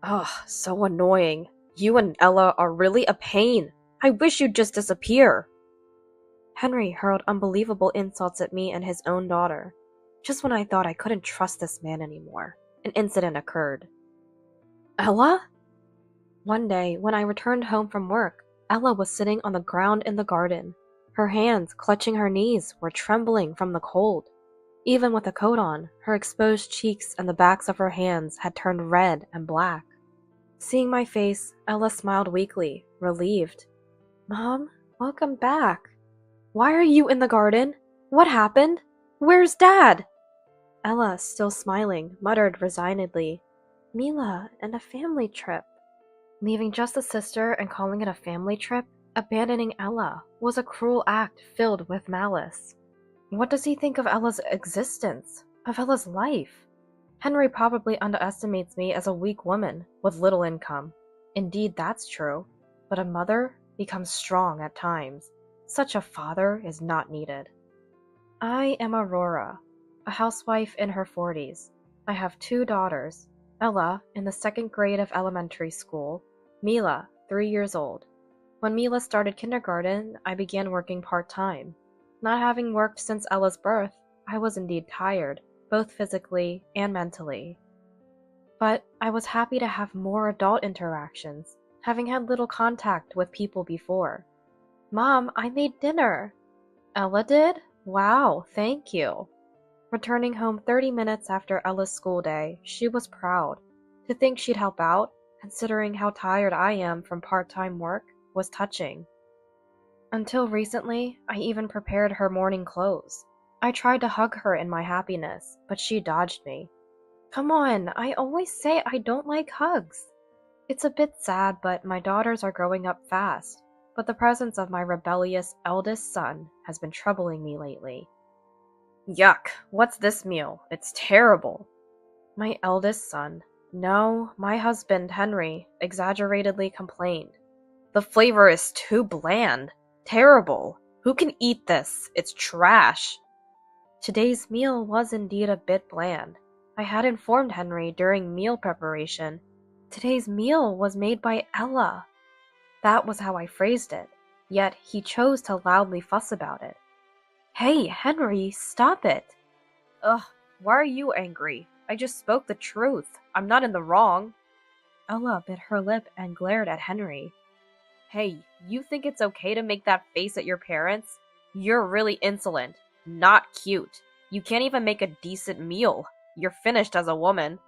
Ugh, so annoying. You and Ella are really a pain. I wish you'd just disappear. Henry hurled unbelievable insults at me and his own daughter. Just when I thought I couldn't trust this man anymore, an incident occurred. Ella? One day, when I returned home from work, Ella was sitting on the ground in the garden. Her hands, clutching her knees, were trembling from the cold. Even with a coat on, her exposed cheeks and the backs of her hands had turned red and black. Seeing my face, Ella smiled weakly, relieved. Mom, welcome back. Why are you in the garden? What happened? Where's Dad? Ella, still smiling, muttered resignedly, Mila and a family trip. Leaving just a sister and calling it a family trip, abandoning Ella, was a cruel act filled with malice. What does he think of Ella's existence? Of Ella's life? Henry probably underestimates me as a weak woman with little income. Indeed, that's true. But a mother becomes strong at times. Such a father is not needed. I am Aurora, a housewife in her 40s. I have 2 daughters, Ella in the 2nd grade of elementary school, Mila, 3 years old. When Mila started kindergarten, I began working part-time. Not having worked since Ella's birth, I was indeed tired, both physically and mentally. But I was happy to have more adult interactions, having had little contact with people before. Mom, I made dinner. Ella did? Wow, thank you. Returning home 30 minutes after Ella's school day, she was proud. To think she'd help out, considering how tired I am from part-time work, was touching. Until recently, I even prepared her morning clothes. I tried to hug her in my happiness, but she dodged me. Come on, I always say I don't like hugs. It's a bit sad, but my daughters are growing up fast. But the presence of my rebellious eldest son has been troubling me lately. Yuck, what's this meal? It's terrible. My eldest son, no, my husband, Henry, exaggeratedly complained. The flavor is too bland. Terrible. Who can eat this? It's trash. Today's meal was indeed a bit bland. I had informed Henry during meal preparation. Today's meal was made by Ella. That was how I phrased it, yet he chose to loudly fuss about it. Hey, Henry, stop it. Ugh, why are you angry? I just spoke the truth. I'm not in the wrong. Ella bit her lip and glared at Henry. Hey, you think it's okay to make that face at your parents? You're really insolent. Not cute. You can't even make a decent meal. You're finished as a woman.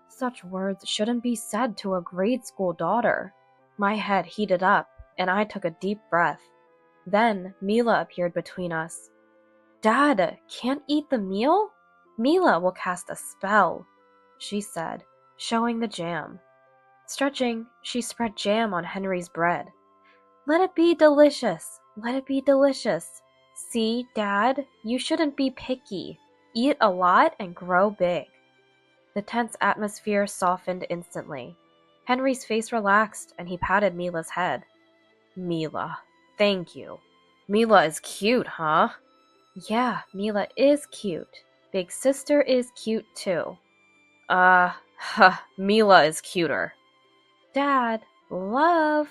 Such words shouldn't be said to a grade school daughter. My head heated up, and I took a deep breath. Then Mila appeared between us. Dad, can't eat the meal? Mila will cast a spell, she said, showing the jam. Stretching, she spread jam on Henry's bread. Let it be delicious. Let it be delicious. See, Dad, you shouldn't be picky. Eat a lot and grow big. The tense atmosphere softened instantly. Henry's face relaxed and he patted Mila's head. Mila, thank you. Mila is cute, huh? Yeah, Mila is cute. Big sister is cute too. Mila is cuter. Dad, love.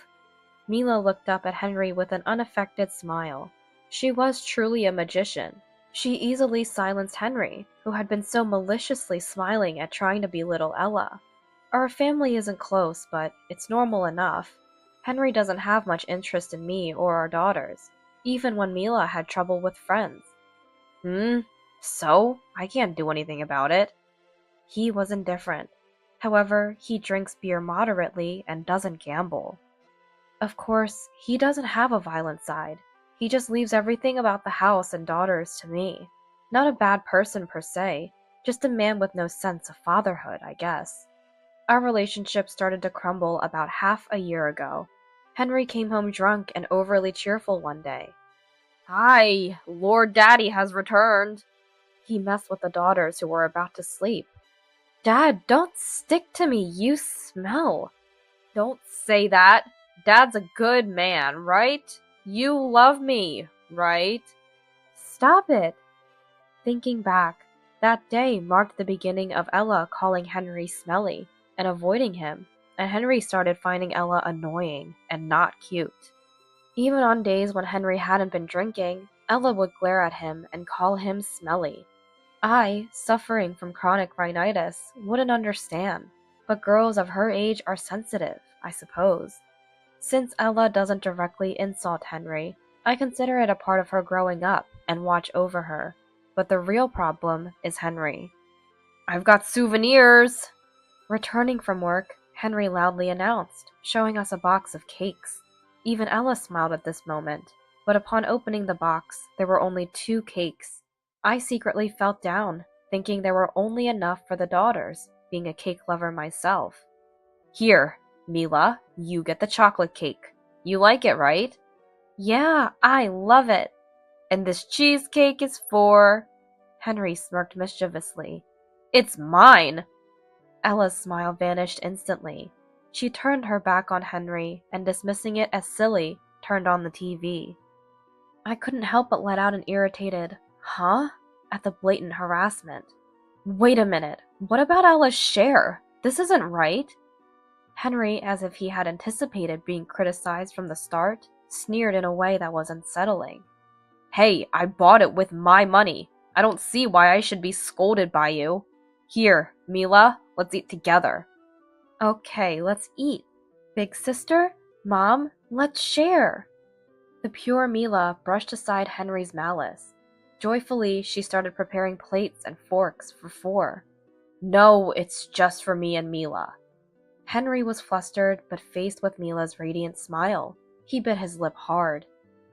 Mila looked up at Henry with an unaffected smile. She was truly a magician. She easily silenced Henry, who had been so maliciously smiling at trying to belittle Ella. Our family isn't close, but it's normal enough. Henry doesn't have much interest in me or our daughters, even when Mila had trouble with friends. So? I can't do anything about it. He was indifferent. However, he drinks beer moderately and doesn't gamble. Of course, he doesn't have a violent side. He just leaves everything about the house and daughters to me. Not a bad person per se, just a man with no sense of fatherhood, I guess. Our relationship started to crumble about half a year ago. Henry came home drunk and overly cheerful one day. Hi, Lord Daddy has returned. He messed with the daughters who were about to sleep. Dad, don't stick to me, you smell. Don't say that. Dad's a good man, right? You love me, right? Stop it. Thinking back, that day marked the beginning of Ella calling Henry smelly and avoiding him. and Henry started finding Ella annoying and not cute. Even on days when Henry hadn't been drinking, Ella would glare at him and call him smelly. I, suffering from chronic rhinitis, wouldn't understand, but girls of her age are sensitive, I suppose. Since Ella doesn't directly insult Henry, I consider it a part of her growing up and watch over her, but the real problem is Henry. "I've got souvenirs!" Returning from work, Henry loudly announced, showing us a box of cakes. Even Ella smiled at this moment, but upon opening the box, there were only 2 cakes. I secretly felt down, thinking there were only enough for the daughters, being a cake lover myself. "Here, Mila, you get the chocolate cake. You like it, right?" "Yeah, I love it." "And this cheesecake is for—" Henry smirked mischievously. "It's mine!" Ella's smile vanished instantly. She turned her back on Henry and, dismissing it as silly, turned on the TV. I couldn't help but let out an irritated, "Huh?" at the blatant harassment. Wait a minute, what about Ella's share? This isn't right. Henry, as if he had anticipated being criticized from the start, sneered in a way that was unsettling. "Hey, I bought it with my money. I don't see why I should be scolded by you. Here, Mila, let's eat together." "Okay, let's eat. Big sister, Mom, let's share." The pure Mila brushed aside Henry's malice. Joyfully, she started preparing plates and forks for 4. "No, it's just for me and Mila." Henry was flustered, but faced with Mila's radiant smile, he bit his lip hard.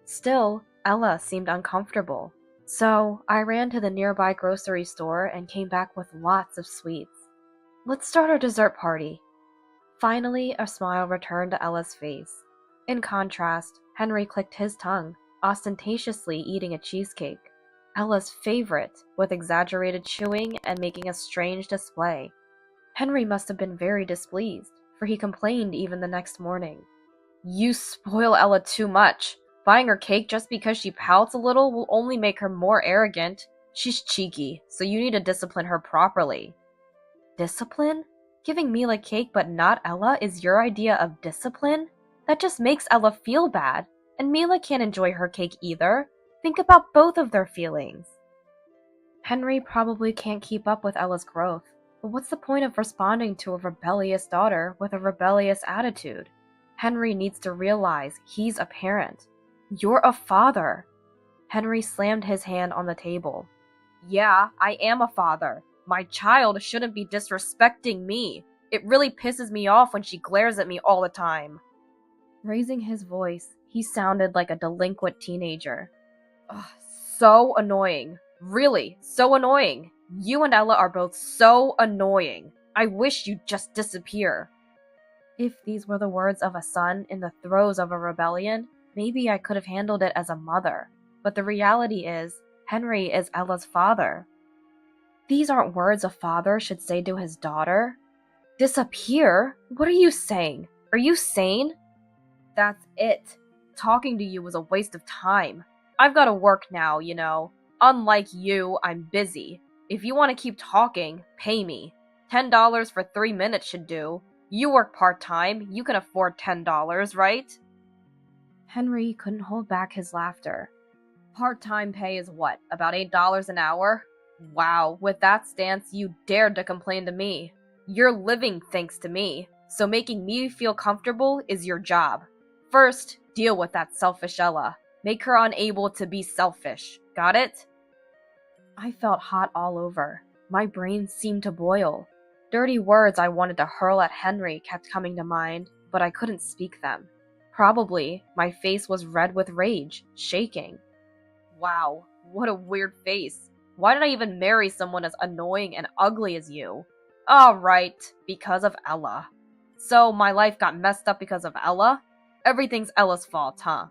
Still, Ella seemed uncomfortable. So, I ran to the nearby grocery store and came back with lots of sweets. "Let's start our dessert party." Finally, a smile returned to Ella's face. In contrast, Henry clicked his tongue, ostentatiously eating a cheesecake. Ella's favorite, with exaggerated chewing and making a strange display. Henry must have been very displeased, for he complained even the next morning. "You spoil Ella too much. Buying her cake just because she pouts a little will only make her more arrogant. She's cheeky, so you need to discipline her properly." Discipline? Giving Mila cake but not Ella is your idea of discipline? That just makes Ella feel bad, and Mila can't enjoy her cake either. Think about both of their feelings. Henry probably can't keep up with Ella's growth, but what's the point of responding to a rebellious daughter with a rebellious attitude? Henry needs to realize he's a parent. You're a father. Henry slammed his hand on the table. "Yeah, I am a father. My child shouldn't be disrespecting me. It really pisses me off when she glares at me all the time." Raising his voice, he sounded like a delinquent teenager. "Ugh, so annoying. Really, so annoying. You and Ella are both so annoying. I wish you'd just disappear." If these were the words of a son in the throes of a rebellion, maybe I could have handled it as a mother. But the reality is, Henry is Ella's father. These aren't words a father should say to his daughter. "Disappear? What are you saying? Are you sane?" "That's it. Talking to you was a waste of time. I've got to work now, you know. Unlike you, I'm busy. If you want to keep talking, pay me. $10 for 3 minutes should do. You work part-time, you can afford $10, right?" Henry couldn't hold back his laughter. "Part-time pay is what, about $8 an hour? Wow, with that stance, you dared to complain to me. You're living thanks to me, so making me feel comfortable is your job. First, deal with that selfish Ella. Make her unable to be selfish. Got it?" I felt hot all over. My brain seemed to boil. Dirty words I wanted to hurl at Henry kept coming to mind, but I couldn't speak them. Probably, my face was red with rage, shaking. Wow, what a weird face. Why did I even marry someone as annoying and ugly as you? Alright, because of Ella. So my life got messed up because of Ella? Everything's Ella's fault, huh?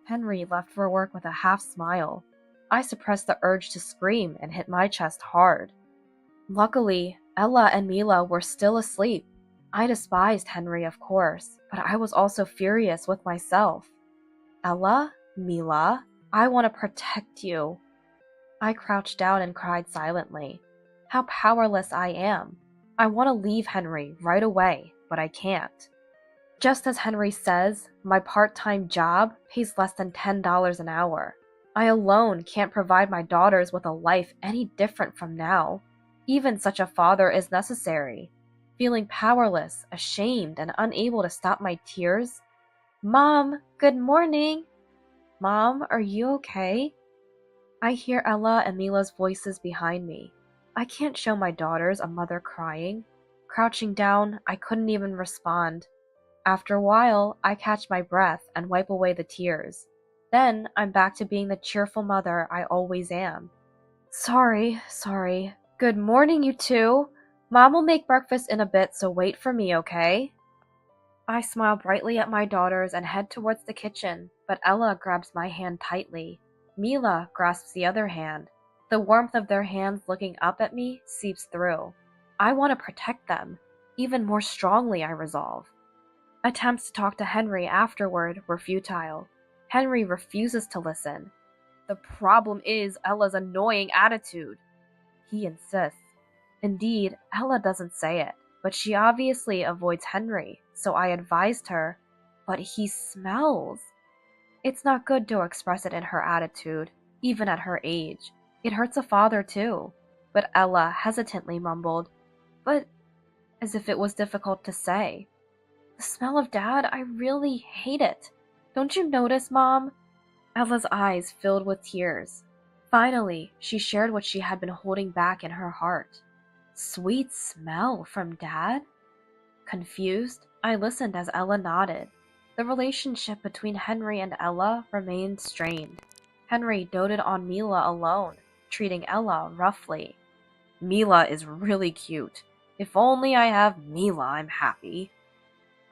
Henry left for work with a half smile. I suppressed the urge to scream and hit my chest hard. Luckily, Ella and Mila were still asleep. I despised Henry, of course, but I was also furious with myself. "Ella? Mila? I want to protect you." I crouched down and cried silently. How powerless I am. I want to leave Henry right away. but I can't. Just as Henry says, my part-time job pays less than $10 an hour. I alone can't provide my daughters with a life any different from now. Even such a father is necessary. Feeling powerless, ashamed, and unable to stop my tears. Mom, good morning. Mom, are you okay? I hear Ella and Mila's voices behind me. I can't show my daughters a mother crying. Crouching down, I couldn't even respond. After a while, I catch my breath and wipe away the tears. Then, I'm back to being the cheerful mother I always am. Sorry. Good morning, you two. Mom will make breakfast in a bit, so wait for me, okay? I smile brightly at my daughters and head towards the kitchen, but Ella grabs my hand tightly. Mila grasps the other hand. The warmth of their hands looking up at me seeps through. I want to protect them. Even more strongly, I resolve. Attempts to talk to Henry afterward were futile. Henry refuses to listen. The problem is Ella's annoying attitude. He insists. Indeed, Ella doesn't say it, but she obviously avoids Henry, so I advised her, but he smells. It's not good to express it in her attitude, even at her age. It hurts a father too. But Ella hesitantly mumbled, but as if it was difficult to say. The smell of Dad, I really hate it. Don't you notice, Mom? Ella's eyes filled with tears. Finally, she shared what she had been holding back in her heart. Sweet smell from Dad? Confused, I listened as Ella nodded. The relationship between Henry and Ella remained strained. Henry doted on Mila alone, treating Ella roughly. Mila is really cute. If only I have Mila, I'm happy.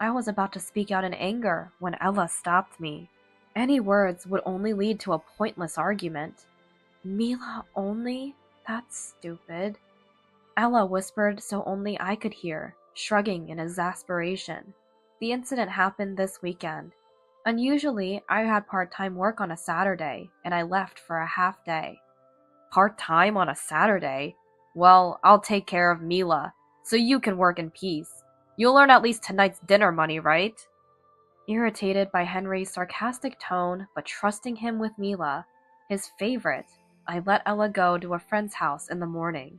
I was about to speak out in anger when Ella stopped me. Any words would only lead to a pointless argument. Mila only? That's stupid. Ella whispered so only I could hear, shrugging in exasperation. The incident happened this weekend. Unusually, I had part-time work on a Saturday, and I left for a half day. Part-time on a Saturday? Well, I'll take care of Mila, so you can work in peace. You'll earn at least tonight's dinner money, right? Irritated by Henry's sarcastic tone, but trusting him with Mila, his favorite, I let Ella go to a friend's house in the morning.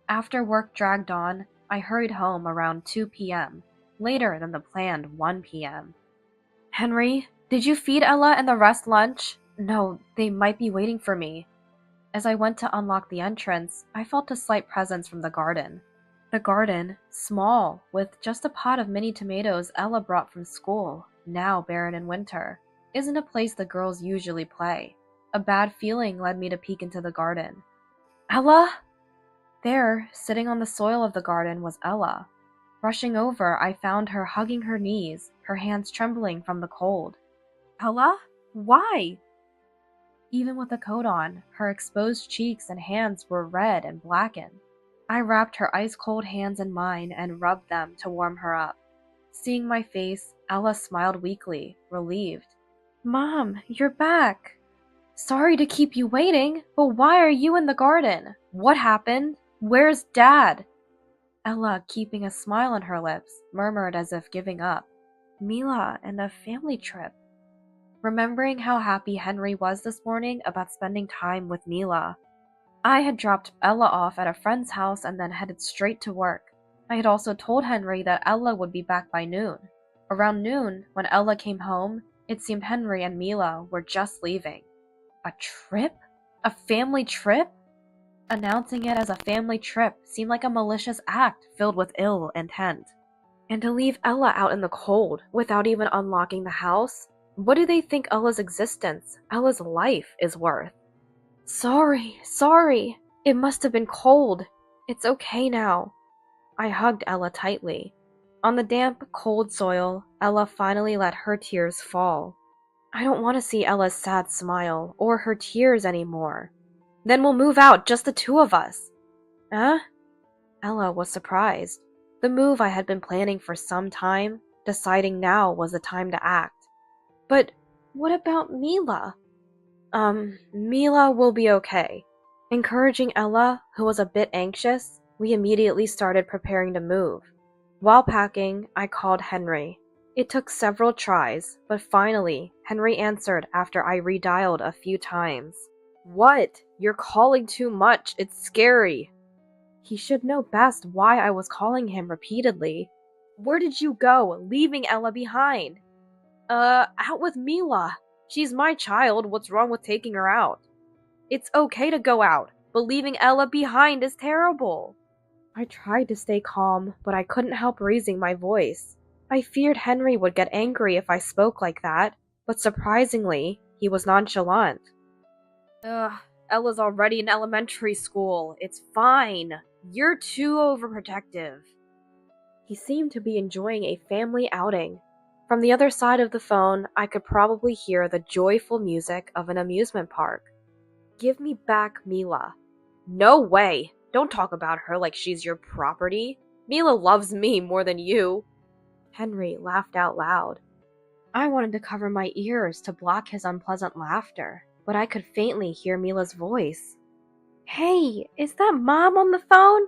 After work dragged on, I hurried home around 2 p.m., later than the planned 1 p.m. Henry, did you feed Ella and the rest lunch? No, they might be waiting for me. As I went to unlock the entrance, I felt a slight presence from the garden. The garden, small, with just a pot of mini tomatoes Ella brought from school, now barren in winter, isn't a place the girls usually play. A bad feeling led me to peek into the garden. Ella? There, sitting on the soil of the garden, was Ella. Rushing over, I found her hugging her knees, her hands trembling from the cold. Ella? Why? Even with a coat on, her exposed cheeks and hands were red and blackened. I wrapped her ice-cold hands in mine and rubbed them to warm her up. Seeing my face, Ella smiled weakly, relieved. Mom, you're back. Sorry to keep you waiting, but why are you in the garden? What happened? Where's Dad? Ella, keeping a smile on her lips, murmured as if giving up. Mila and a family trip. Remembering how happy Henry was this morning about spending time with Mila, I had dropped Ella off at a friend's house and then headed straight to work. I had also told Henry that Ella would be back by noon. Around noon, when Ella came home, it seemed Henry and Mila were just leaving. A trip? A family trip? Announcing it as a family trip seemed like a malicious act filled with ill intent. And to leave Ella out in the cold without even unlocking the house? What do they think Ella's existence, Ella's life, is worth? Sorry. It must have been cold. It's okay now. I hugged Ella tightly. On the damp, cold soil, Ella finally let her tears fall. I don't want to see Ella's sad smile or her tears anymore. Then we'll move out, just the two of us. Huh? Ella was surprised. The move I had been planning for some time, deciding now was the time to act. But what about Mila? Mila will be okay. Encouraging Ella, who was a bit anxious, we immediately started preparing to move. While packing, I called Henry. It took several tries, but finally, Henry answered after I redialed a few times. What? You're calling too much. It's scary. He should know best why I was calling him repeatedly. Where did you go, leaving Ella behind? Out with Mila. She's my child. What's wrong with taking her out? It's okay to go out, but leaving Ella behind is terrible. I tried to stay calm, but I couldn't help raising my voice. I feared Henry would get angry if I spoke like that, but surprisingly, he was nonchalant. Ella's already in elementary school. It's fine. You're too overprotective. He seemed to be enjoying a family outing. From the other side of the phone, I could probably hear the joyful music of an amusement park. Give me back Mila. No way! Don't talk about her like she's your property. Mila loves me more than you. Henry laughed out loud. I wanted to cover my ears to block his unpleasant laughter, but I could faintly hear Mila's voice. Hey, is that Mom on the phone?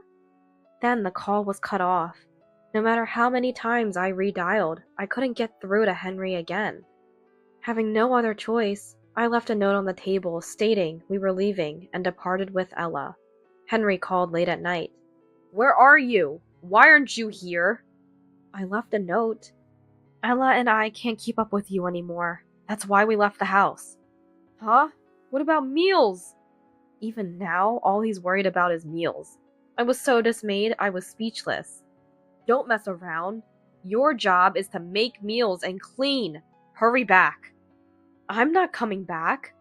Then the call was cut off. No matter how many times I redialed, I couldn't get through to Henry again. Having no other choice, I left a note on the table stating we were leaving and departed with Ella. Henry called late at night. Where are you? Why aren't you here? I left a note. Ella and I can't keep up with you anymore. That's why we left the house. Huh? What about meals? Even now, all he's worried about is meals. I was so dismayed I was speechless. Don't mess around. Your job is to make meals and clean. Hurry back. I'm not coming back.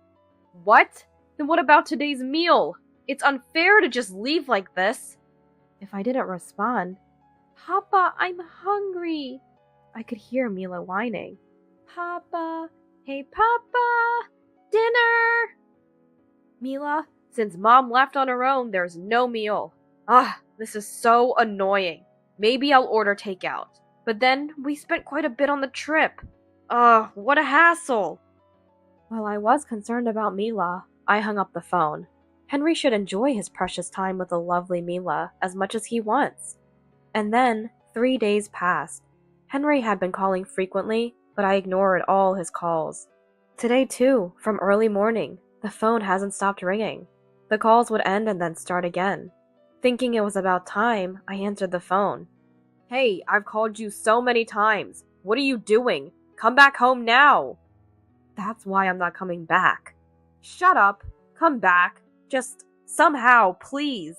What? Then what about today's meal? It's unfair to just leave like this. If I didn't respond, Papa, I'm hungry. I could hear Mila whining. Papa, hey Papa, dinner. Mila, since Mom left on her own, there's no meal. This is so annoying. Maybe I'll order takeout. But then we spent quite a bit on the trip. What a hassle. While I was concerned about Mila, I hung up the phone. Henry should enjoy his precious time with the lovely Mila as much as he wants. And then, 3 days passed. Henry had been calling frequently, but I ignored all his calls. Today too, from early morning, the phone hasn't stopped ringing. The calls would end and then start again. Thinking it was about time, I answered the phone. Hey, I've called you so many times. What are you doing? Come back home now. That's why I'm not coming back. Shut up. Come back. Just somehow, please.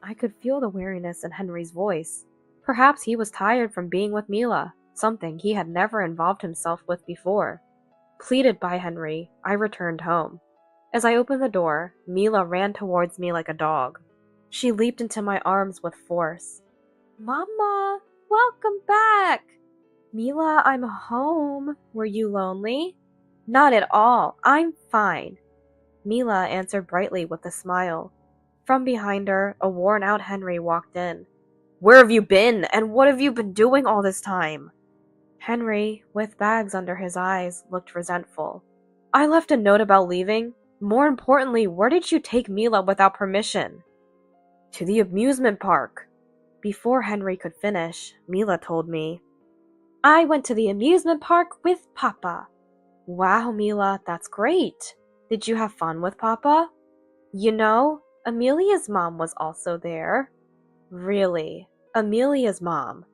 I could feel the weariness in Henry's voice. Perhaps he was tired from being with Mila, something he had never involved himself with before. Pleaded by Henry, I returned home. As I opened the door, Mila ran towards me like a dog. She leaped into my arms with force. Mama, welcome back! Mila, I'm home. Were you lonely? Not at all. I'm fine. Mila answered brightly with a smile. From behind her, a worn-out Henry walked in. Where have you been, and what have you been doing all this time? Henry, with bags under his eyes, looked resentful. I left a note about leaving. More importantly, where did you take Mila without permission? To the amusement park. Before Henry could finish, Mila told me. I went to the amusement park with Papa. Wow, Mila, that's great. Did you have fun with Papa? You know, Amelia's mom was also there. Really? Amelia's mom?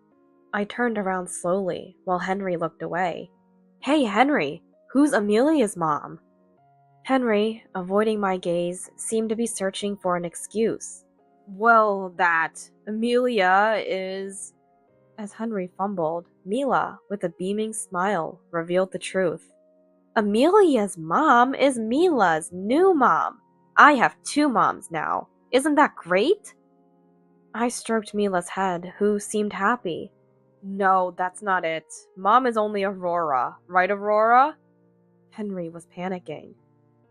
I turned around slowly while Henry looked away. Hey, Henry, who's Amelia's mom? Henry, avoiding my gaze, seemed to be searching for an excuse. Well, Amelia is... As Henry fumbled, Mila, with a beaming smile, revealed the truth. Amelia's mom is Mila's new mom. I have 2 moms now. Isn't that great? I stroked Mila's head, who seemed happy. No, that's not it. Mom is only Aurora. Right, Aurora? Henry was panicking.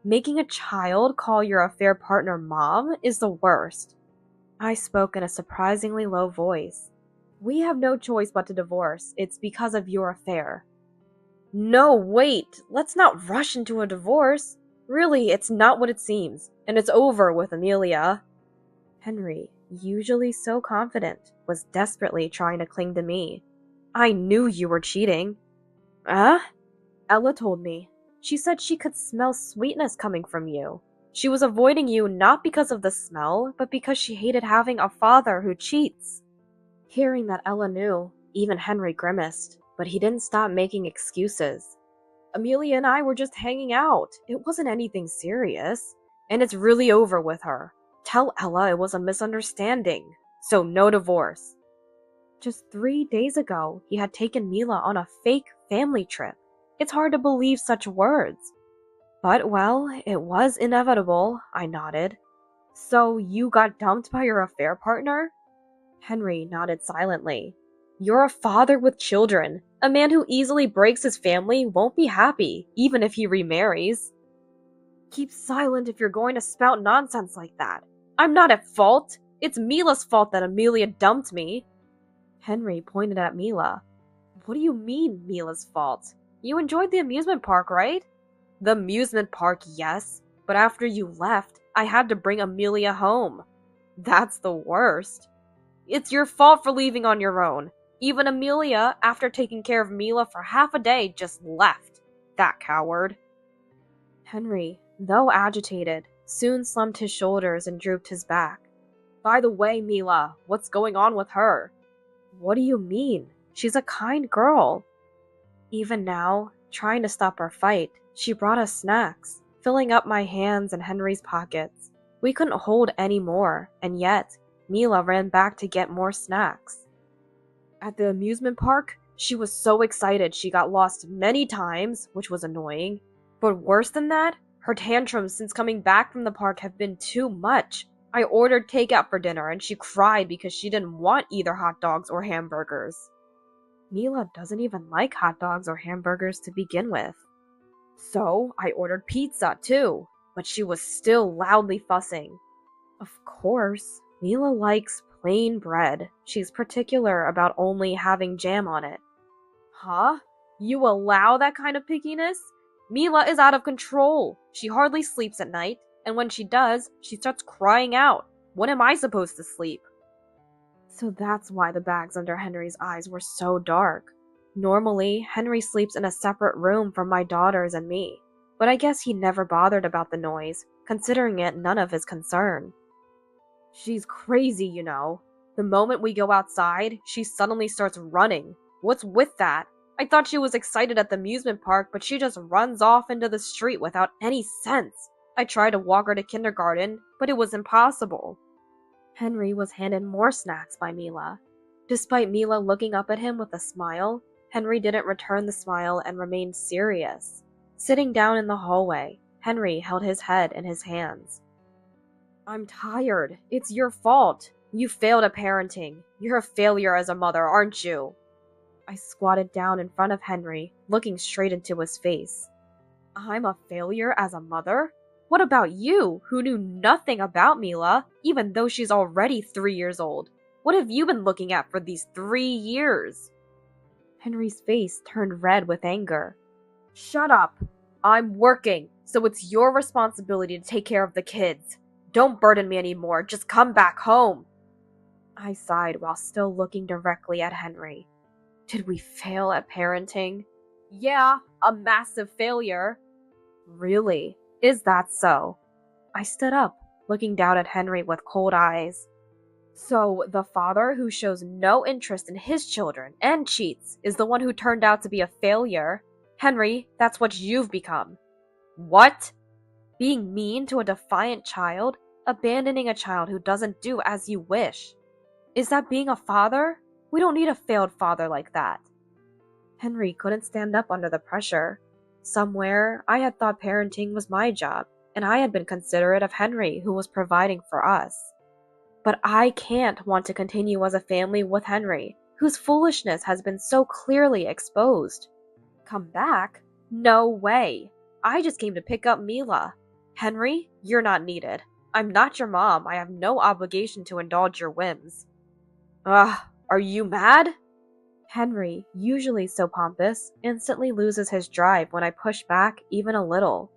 Making a child call your affair partner mom is the worst. I spoke in a surprisingly low voice. We have no choice but to divorce. It's because of your affair. No, wait. Let's not rush into a divorce. Really, it's not what it seems. And it's over with Amelia. Henry, usually so confident, was desperately trying to cling to me. I knew you were cheating. Huh? Ella told me. She said she could smell sweetness coming from you. She was avoiding you not because of the smell, but because she hated having a father who cheats. Hearing that Ella knew, even Henry grimaced, but he didn't stop making excuses. Amelia and I were just hanging out. It wasn't anything serious. And it's really over with her. Tell Ella it was a misunderstanding. So no divorce. Just 3 days ago, he had taken Mila on a fake family trip. It's hard to believe such words. But, well, it was inevitable, I nodded. So you got dumped by your affair partner? Henry nodded silently. You're a father with children. A man who easily breaks his family won't be happy, even if he remarries. Keep silent if you're going to spout nonsense like that. I'm not at fault. It's Mila's fault that Amelia dumped me. Henry pointed at Mila. What do you mean, Mila's fault? You enjoyed the amusement park, right? The amusement park, yes. But after you left, I had to bring Amelia home. That's the worst. It's your fault for leaving on your own. Even Amelia, after taking care of Mila for half a day, just left. That coward. Henry, though agitated, soon slumped his shoulders and drooped his back. By the way, Mila, what's going on with her? What do you mean? She's a kind girl. Even now, trying to stop our fight, she brought us snacks, filling up my hands and Henry's pockets. We couldn't hold any more, and yet, Mila ran back to get more snacks. At the amusement park, she was so excited she got lost many times, which was annoying. But worse than that, her tantrums since coming back from the park have been too much. I ordered takeout for dinner and she cried because she didn't want either hot dogs or hamburgers. Mila doesn't even like hot dogs or hamburgers to begin with. So I ordered pizza too, but she was still loudly fussing. Of course, Mila likes plain bread. She's particular about only having jam on it. Huh? You allow that kind of pickiness? Mila is out of control. She hardly sleeps at night, and when she does, she starts crying out. When am I supposed to sleep? So that's why the bags under Henry's eyes were so dark. Normally, Henry sleeps in a separate room from my daughters and me, but I guess he never bothered about the noise, considering it none of his concern. She's crazy, you know. The moment we go outside, she suddenly starts running. What's with that? I thought she was excited at the amusement park, but she just runs off into the street without any sense. I tried to walk her to kindergarten, but it was impossible. Henry was handed more snacks by Mila. Despite Mila looking up at him with a smile, Henry didn't return the smile and remained serious. Sitting down in the hallway, Henry held his head in his hands. I'm tired. It's your fault. You failed at parenting. You're a failure as a mother, aren't you? I squatted down in front of Henry, looking straight into his face. I'm a failure as a mother? What about you, who knew nothing about Mila, even though she's already 3 years old? What have you been looking at for these 3 years? Henry's face turned red with anger. Shut up! I'm working, so it's your responsibility to take care of the kids. Don't burden me anymore, just come back home. I sighed while still looking directly at Henry. Did we fail at parenting? Yeah, a massive failure. Really? Is that so? I stood up, looking down at Henry with cold eyes. So, the father who shows no interest in his children and cheats is the one who turned out to be a failure? Henry, that's what you've become. What? Being mean to a defiant child? Abandoning a child who doesn't do as you wish? Is that being a father? We don't need a failed father like that. Henry couldn't stand up under the pressure. Somewhere, I had thought parenting was my job, and I had been considerate of Henry, who was providing for us. But I can't want to continue as a family with Henry, whose foolishness has been so clearly exposed. Come back? No way. I just came to pick up Mila. Henry, you're not needed. I'm not your mom. I have no obligation to indulge your whims. Ugh, are you mad? Henry, usually so pompous, instantly loses his drive when I push back even a little.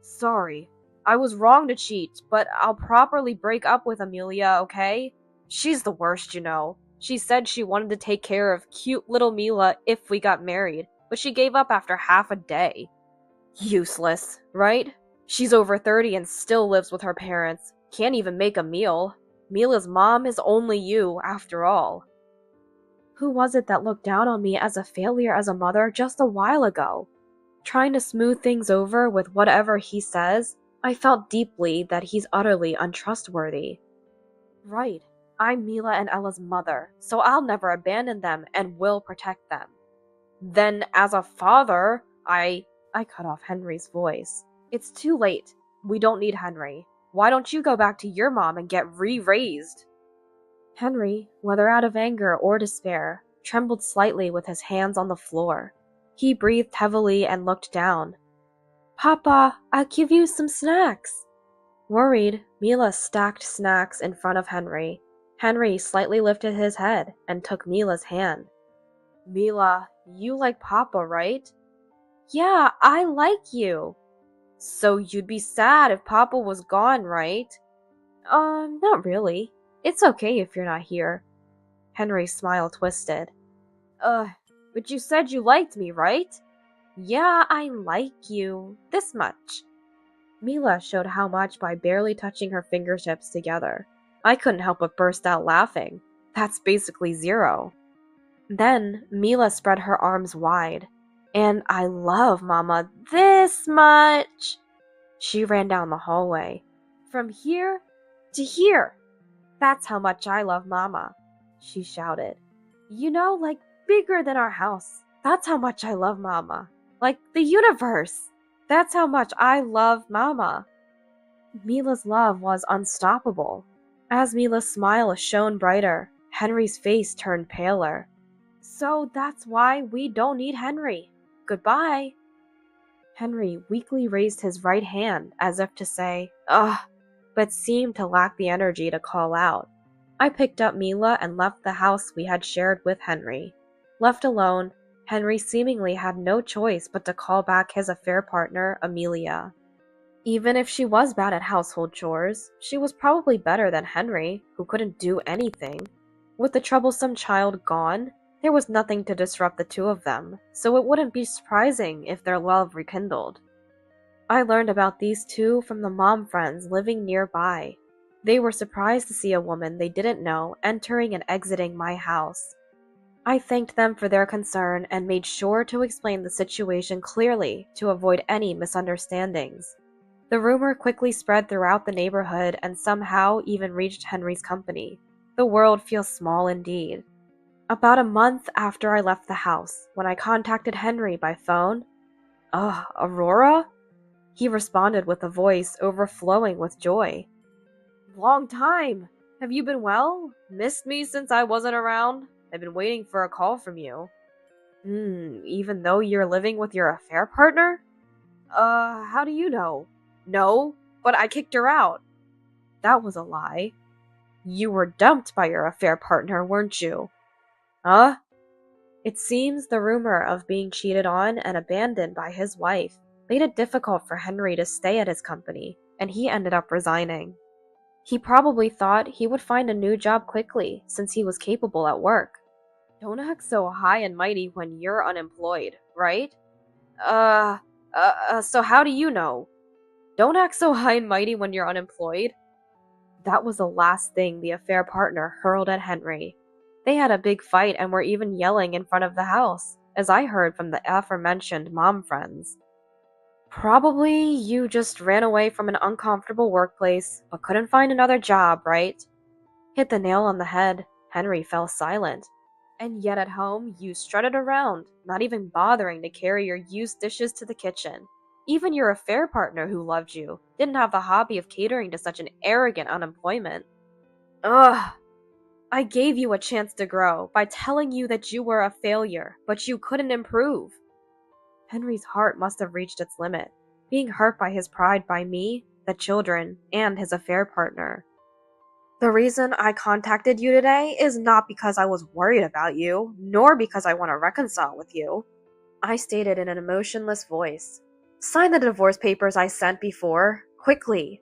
Sorry, I was wrong to cheat, but I'll properly break up with Amelia, okay? She's the worst, you know. She said she wanted to take care of cute little Mila if we got married, but she gave up after half a day. Useless, right? She's over 30 and still lives with her parents. Can't even make a meal. Mila's mom is only you, after all. Who was it that looked down on me as a failure as a mother just a while ago? Trying to smooth things over with whatever he says, I felt deeply that he's utterly untrustworthy. Right, I'm Mila and Ella's mother, so I'll never abandon them and will protect them. Then, as a father, I cut off Henry's voice. It's too late. We don't need Henry. Why don't you go back to your mom and get re-raised? Henry, whether out of anger or despair, trembled slightly with his hands on the floor. He breathed heavily and looked down. Papa, I'll give you some snacks. Worried, Mila stacked snacks in front of Henry. Henry slightly lifted his head and took Mila's hand. Mila, you like Papa, right? Yeah, I like you. So you'd be sad if Papa was gone, right? Not really. It's okay if you're not here. Henry's smile twisted. But you said you liked me, right? Yeah, I like you. This much. Mila showed how much by barely touching her fingertips together. I couldn't help but burst out laughing. That's basically zero. Then Mila spread her arms wide. And I love Mama this much. She ran down the hallway. From here to here. That's how much I love Mama, she shouted. You know, like bigger than our house. That's how much I love Mama. Like the universe. That's how much I love Mama. Mila's love was unstoppable. As Mila's smile shone brighter, Henry's face turned paler. So that's why we don't need Henry. Goodbye. Henry weakly raised his right hand as if to say, ugh, but seemed to lack the energy to call out. I picked up Mila and left the house we had shared with Henry. Left alone, Henry seemingly had no choice but to call back his affair partner, Amelia. Even if she was bad at household chores, she was probably better than Henry, who couldn't do anything. With the troublesome child gone, there was nothing to disrupt the two of them, so it wouldn't be surprising if their love rekindled. I learned about these two from the mom friends living nearby. They were surprised to see a woman they didn't know entering and exiting my house. I thanked them for their concern and made sure to explain the situation clearly to avoid any misunderstandings. The rumor quickly spread throughout the neighborhood and somehow even reached Henry's company. The world feels small indeed. About a month after I left the house, when I contacted Henry by phone, Aurora? He responded with a voice overflowing with joy. Long time! Have you been well? Missed me since I wasn't around? I've been waiting for a call from you. Even though you're living with your affair partner? How do you know? No, but I kicked her out. That was a lie. You were dumped by your affair partner, weren't you? Huh? It seems the rumor of being cheated on and abandoned by his wife made it difficult for Henry to stay at his company, and he ended up resigning. He probably thought he would find a new job quickly, since he was capable at work. Don't act so high and mighty when you're unemployed, right? So how do you know? Don't act so high and mighty when you're unemployed. That was the last thing the affair partner hurled at Henry. They had a big fight and were even yelling in front of the house, as I heard from the aforementioned mom friends. Probably you just ran away from an uncomfortable workplace, but couldn't find another job, right? Hit the nail on the head. Henry fell silent. And yet at home, you strutted around, not even bothering to carry your used dishes to the kitchen. Even your affair partner who loved you didn't have the hobby of catering to such an arrogant unemployment. Ugh! I gave you a chance to grow by telling you that you were a failure, but you couldn't improve. Henry's heart must have reached its limit, being hurt by his pride by me, the children, and his affair partner. The reason I contacted you today is not because I was worried about you, nor because I want to reconcile with you. I stated in an emotionless voice. Sign the divorce papers I sent before, quickly.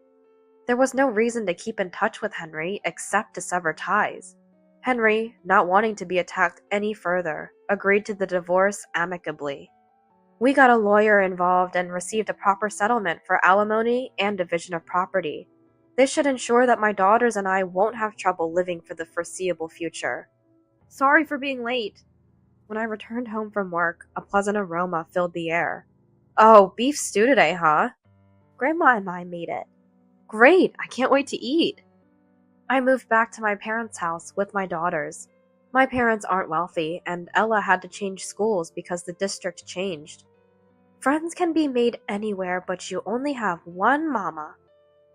There was no reason to keep in touch with Henry except to sever ties. Henry, not wanting to be attacked any further, agreed to the divorce amicably. We got a lawyer involved and received a proper settlement for alimony and division of property. This should ensure that my daughters and I won't have trouble living for the foreseeable future. Sorry for being late. When I returned home from work, a pleasant aroma filled the air. Oh, beef stew today, huh? Grandma and I made it. Great, I can't wait to eat. I moved back to my parents' house with my daughters. My parents aren't wealthy, and Ella had to change schools because the district changed. Friends can be made anywhere, but you only have one mama.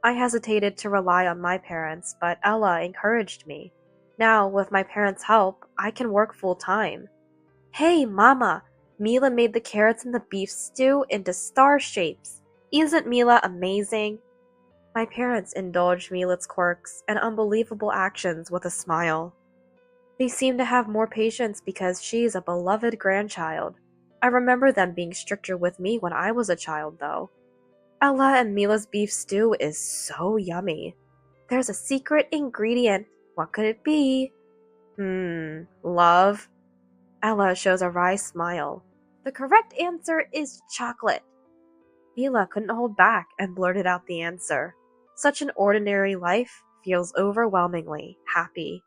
I hesitated to rely on my parents, but Ella encouraged me. Now, with my parents' help, I can work full-time. Hey, Mama! Mila made the carrots in the beef stew into star shapes. Isn't Mila amazing? My parents indulged Mila's quirks and unbelievable actions with a smile. They seem to have more patience because she's a beloved grandchild. I remember them being stricter with me when I was a child, though. Ella and Mila's beef stew is so yummy. There's a secret ingredient. What could it be? Love? Ella shows a wry smile. The correct answer is chocolate. Mila couldn't hold back and blurted out the answer. Such an ordinary life feels overwhelmingly happy.